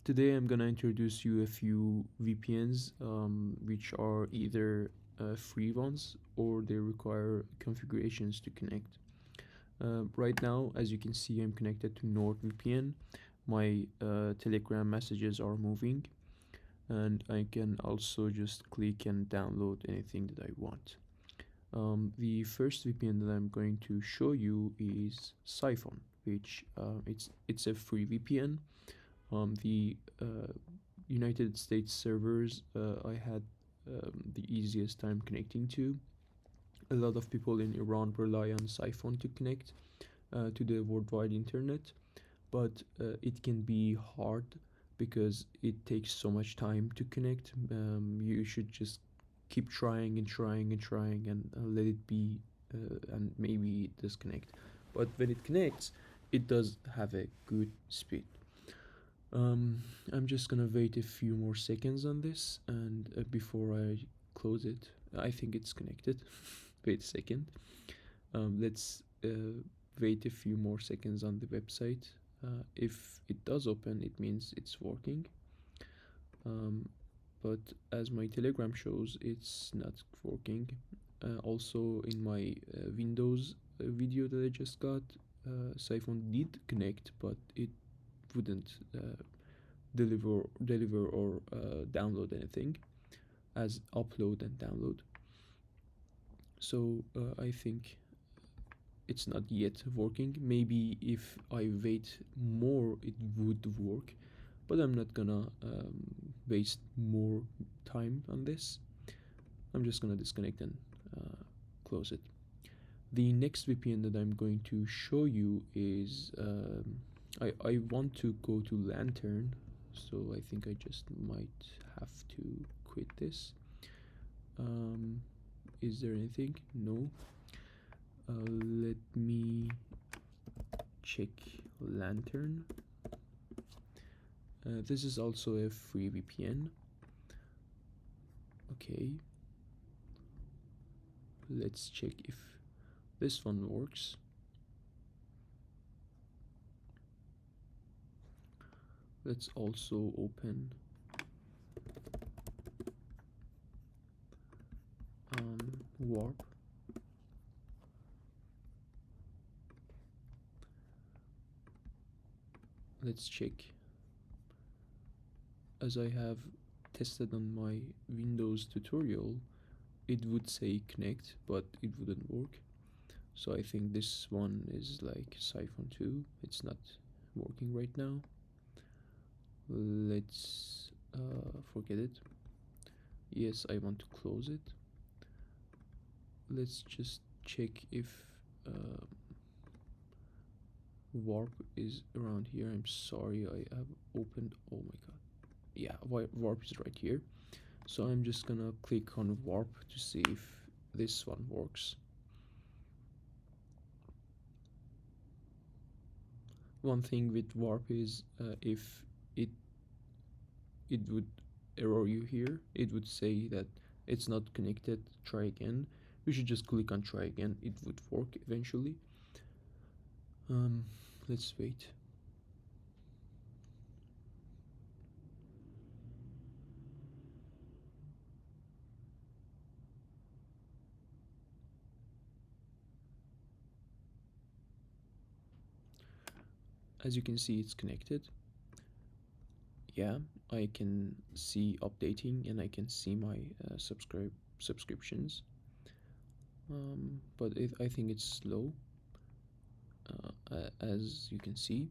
Today I'm gonna introduce you a few VPNs which are either free ones or they require configurations to connect. Right now, as you can see, I'm connected to NordVPN. My Telegram messages are moving, and I can also just click and download anything that I want. The first VPN that I'm going to show you is Psiphon, which it's a free VPN. The United States servers I had the easiest time connecting to. A lot of people in Iran rely on Psiphon to connect to the worldwide internet, but it can be hard because it takes so much time to connect. You should just keep trying and trying and trying and let it be, and maybe it does connect. But when it connects, it does have a good speed. I'm just gonna wait a few more seconds on this, and before I close it, I think it's connected. Wait a second. Let's wait a few more seconds on the website. If it does open, it means it's working. But as my Telegram shows, it's not working. Also, in my Windows video that I just got, Siphoon did connect, but it wouldn't deliver or download anything as upload and download. So I think it's not yet working. Maybe if I wait more it would work, but I'm not gonna waste more time on this. I'm just gonna disconnect and close it. The next VPN that I'm going to show you is I want to go to Lantern, so I think I just might have to quit this. Is there anything? No. Let me check Lantern. This is also a free VPN. Okay. Let's check if this one works. Let's also open Warp. Let's check. As I have tested on my Windows tutorial, it would say connect, but it wouldn't work. So I think this one is like Psiphon 2. It's not working right now. Let's forget it. Yes, I want to close it. Let's just check if Warp is around here. I'm sorry, I have opened, oh my god. Yeah, Warp is right here. So I'm just gonna click on Warp to see if this one works. One thing with Warp is if it would error you here, it would say that it's not connected, try again. You should just click on try again, it would work eventually. Let's wait. As you can see, it's connected. Yeah, I can see updating and I can see my subscriptions. But I think it's slow, as you can see.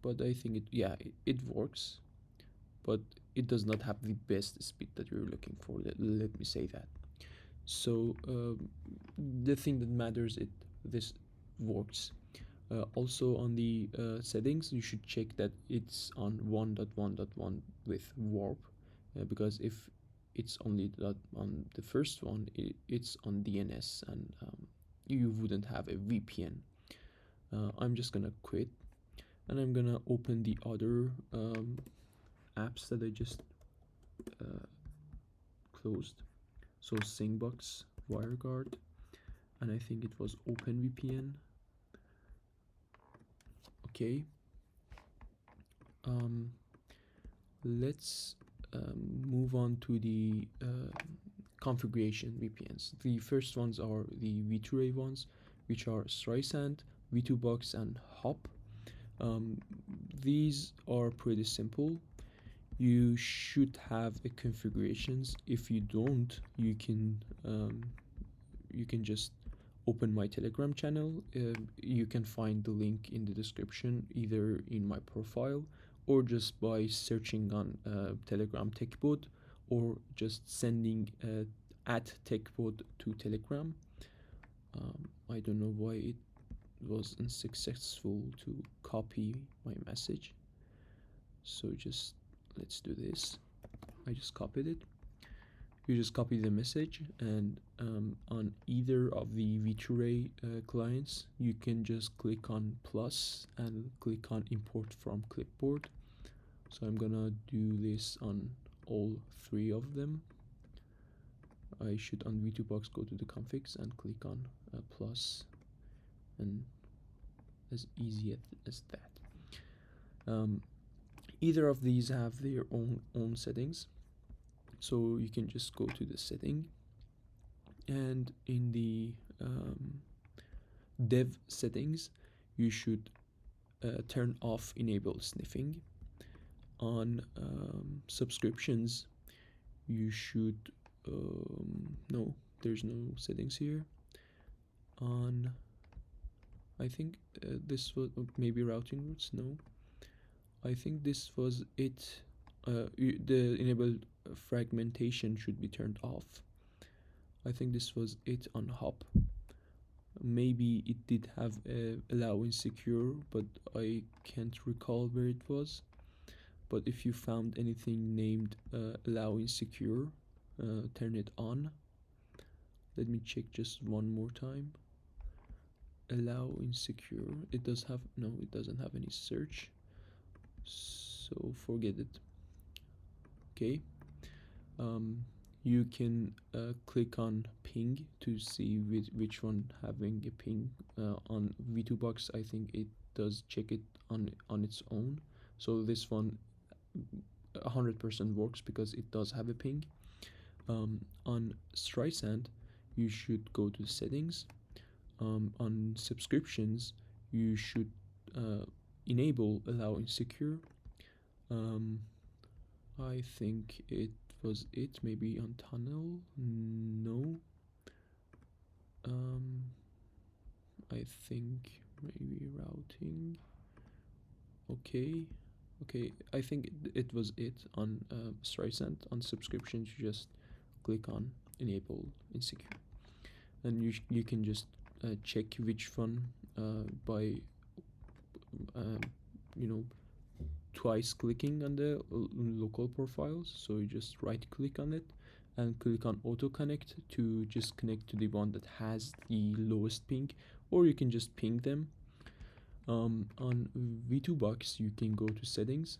But I think it works, but it does not have the best speed that you're looking for. Let me say that. So the thing that matters is this works. Also on the settings, you should check that it's on 1.1.1 with Warp, because if it's only on the first one, it's on DNS, and you wouldn't have a VPN. I'm just gonna quit, and I'm gonna open the other apps that I just closed. So Singbox, Wireguard, and I think it was Openvpn. Okay. let's move on to the configuration VPNs. The first ones are the V2A ones, which are Streisand, V2Box, and Hop. These are pretty simple. You should have a configurations. If you don't, you can just open my Telegram channel. You can find the link in the description, either in my profile or just by searching on Telegram TechBot, or just sending at TechBot to Telegram. I don't know why it was unsuccessful to copy my message, so just let's do this. I just copied it. You just copy the message, and on either of the V2A clients, you can just click on plus and click on import from clipboard. So I'm gonna do this on all three of them. I should on V2Box go to the configs and click on plus, and as easy as that. Either of these have their own settings, so you can just go to the setting, and in the dev settings you should turn off enable sniffing. On subscriptions you should no, there's no settings here. On, I think this was maybe routing routes. No, I think this was it. The enable fragmentation should be turned off. I think this was it on Hop. Maybe it did have allow insecure, but I can't recall where it was. But if you found anything named allow insecure, turn it on. Let me check just one more time. Allow insecure. It does have, no, it doesn't have any search, so forget it. Okay. You can click on ping to see which one having a ping. On V2Box, I think it does check it on its own. So this one 100% works because it does have a ping. On Streisand, you should go to settings. On subscriptions, you should enable allow insecure. I think it was it. Maybe on tunnel, no. I think maybe routing. Okay, I think it was it on Streisand. On subscriptions, you just click on enable insecure, and you can just check which one by twice clicking on the local profiles. So you just right click on it and click on auto connect to just connect to the one that has the lowest ping, or you can just ping them. On V2Box, you can go to settings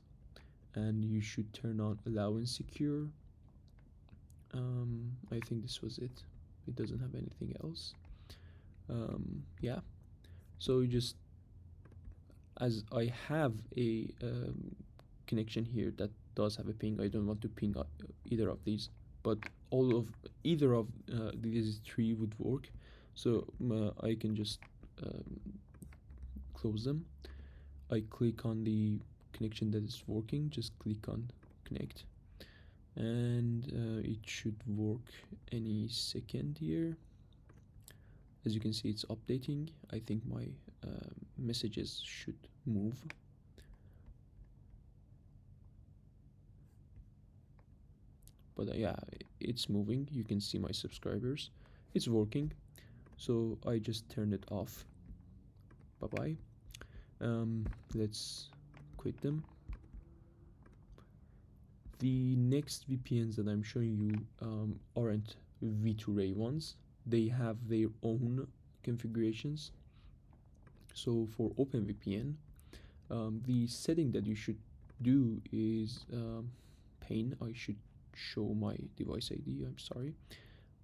and you should turn on allow insecure. I think this was it. It doesn't have anything else. Yeah, so you just, as I have a connection here that does have a ping, I don't want to ping either of these, but either of these three would work. So I can just close them. I click on the connection that is working, just click on connect, and it should work any second here. As you can see, it's updating. I think my messages should move. But yeah, it's moving. You can see my subscribers. It's working. So I just turned it off. Bye-bye. Let's quit them. The next VPNs that I'm showing you aren't V2A ones. They have their own configurations. So for Openvpn, the setting that you should do is pane. I should show my device ID, I'm sorry.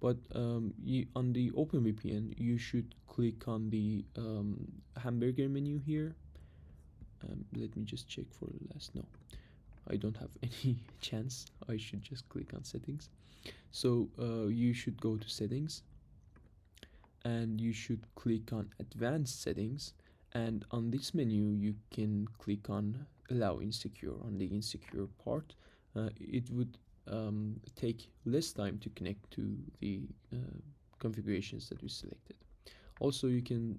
But on the Openvpn, you should click on the hamburger menu here. Let me just check for last. No, I don't have any chance. I should just click on settings. So you should go to settings, and you should click on advanced settings, and on this menu you can click on allow insecure. On the insecure part, it would take less time to connect to the configurations that we selected. Also, you can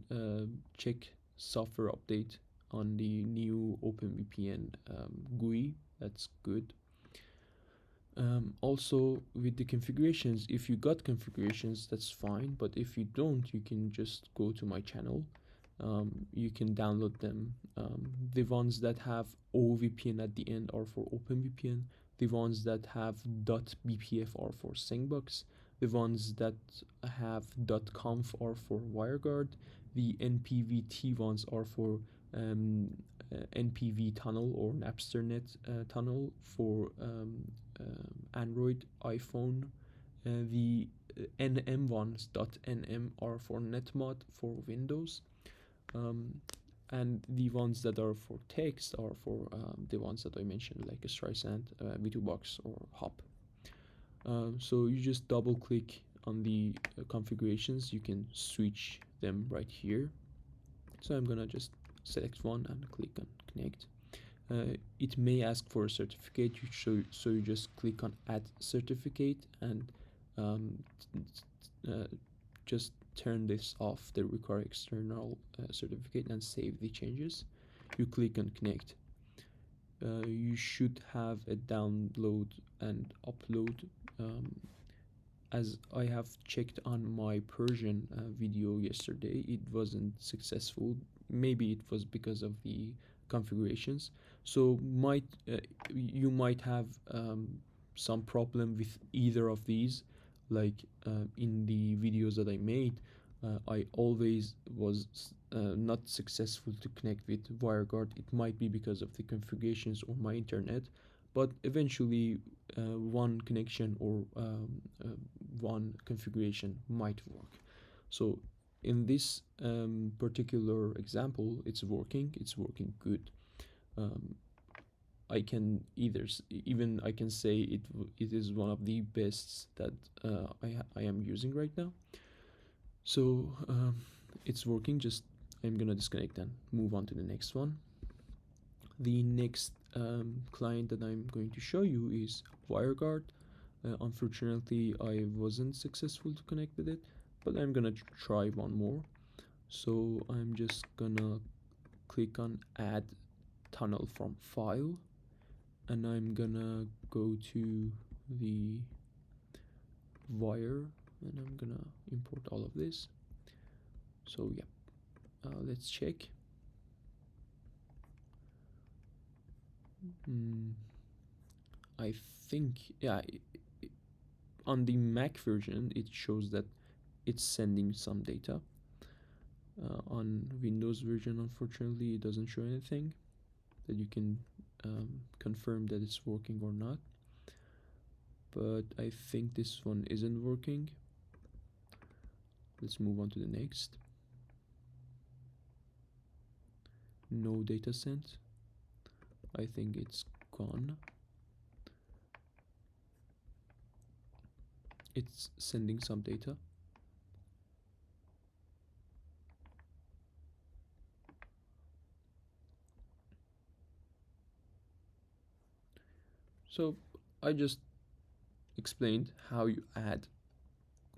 check software update on the new OpenVPN GUI. That's good. Also, with the configurations, if you got configurations, that's fine, but if you don't, you can just go to my channel. You can download them. The ones that have OVPN at the end are for OpenVPN. The ones that have .bpf are for Singbox. The ones that have .conf are for Wireguard. The NPVT ones are for NPV tunnel or Napsternet tunnel for Android, iPhone. The NM ones .nm are for netmod for Windows. And the ones that are for text are for the ones that I mentioned, like a Streisand, V2Box, or Hop. So you just double click on the configurations. You can switch them right here. So I'm gonna just select one and click on connect. It may ask for a certificate, so you just click on add certificate, and just turn this off, the require external certificate, and save the changes. You click on connect. You should have a download and upload. As I have checked on my Persian video yesterday, it wasn't successful. Maybe it was because of the configurations. So you might have some problem with either of these. Like in the videos that I made, I always was not successful to connect with Wireguard. It might be because of the configurations or my internet, but eventually one connection or one configuration might work. So in this particular example, it's working good. I can even I can say it is one of the best that I am using right now. So it's working. Just I'm gonna disconnect and move on to the next one. The next client that I'm going to show you is Wireguard. Unfortunately, I wasn't successful to connect with it, but I'm gonna try one more. So I'm just gonna click on add tunnel from file, and I'm gonna go to the wire, and I'm gonna import all of this. So yeah, let's check. I think, yeah, on the Mac version it shows that it's sending some data. On Windows version, unfortunately, it doesn't show anything that you can confirm that it's working or not. But I think this one isn't working. Let's move on to the next. No data sent. I think it's gone. It's sending some data. So I just explained how you add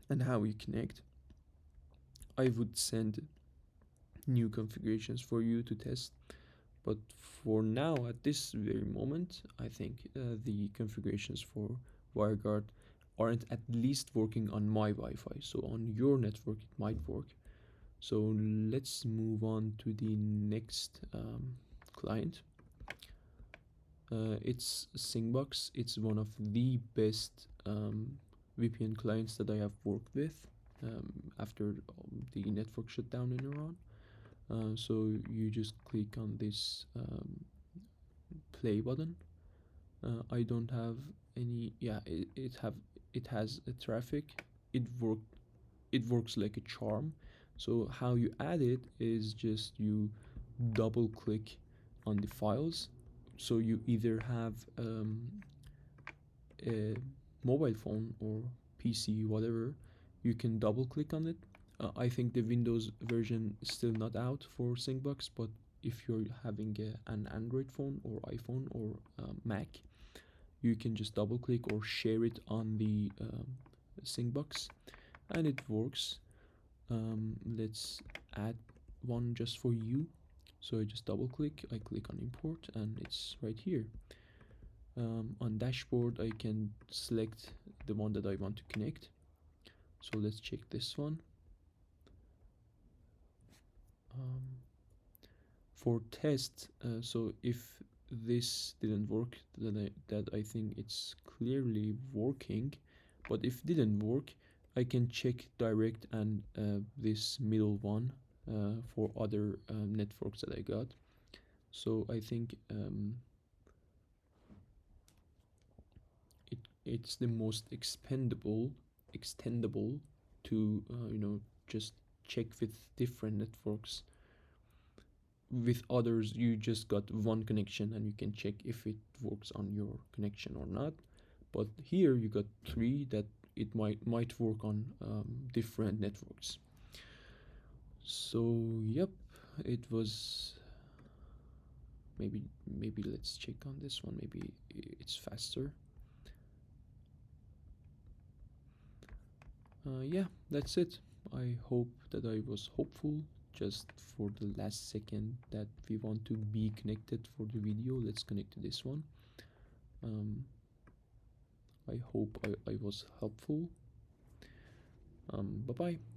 and how you connect. I would send new configurations for you to test, but for now, at this very moment, I think the configurations for Wireguard aren't at least working on my Wi-Fi. So on your network it might work. So let's move on to the next client. It's Singbox. It's one of the best VPN clients that I have worked with after the network shutdown in Iran. So you just click on this play button. I don't have any. Yeah, it has a traffic. It works like a charm. So how you add it is just you double click on the files, so you either have a mobile phone or PC, whatever, you can double click on it. I think the Windows version is still not out for Singbox, but if you're having an Android phone or iPhone or Mac, you can just double click or share it on the Singbox, and it works. Let's add one just for you. So I just double click, I click on import, and it's right here. On dashboard, I can select the one that I want to connect. So let's check this one. For test, so if this didn't work, then I think it's clearly working. But if didn't work, I can check direct and this middle one for other networks that I got. So I think it's the most extendable to just check with different networks. With others, you just got one connection and you can check if it works on your connection or not. But here you got three that it might work on different networks. So yep, it was maybe let's check on this one. Maybe it's faster. Yeah, that's it. I hope that I was hopeful. Just for the last second that we want to be connected for the video, let's connect to this one. I hope I was helpful. Bye bye.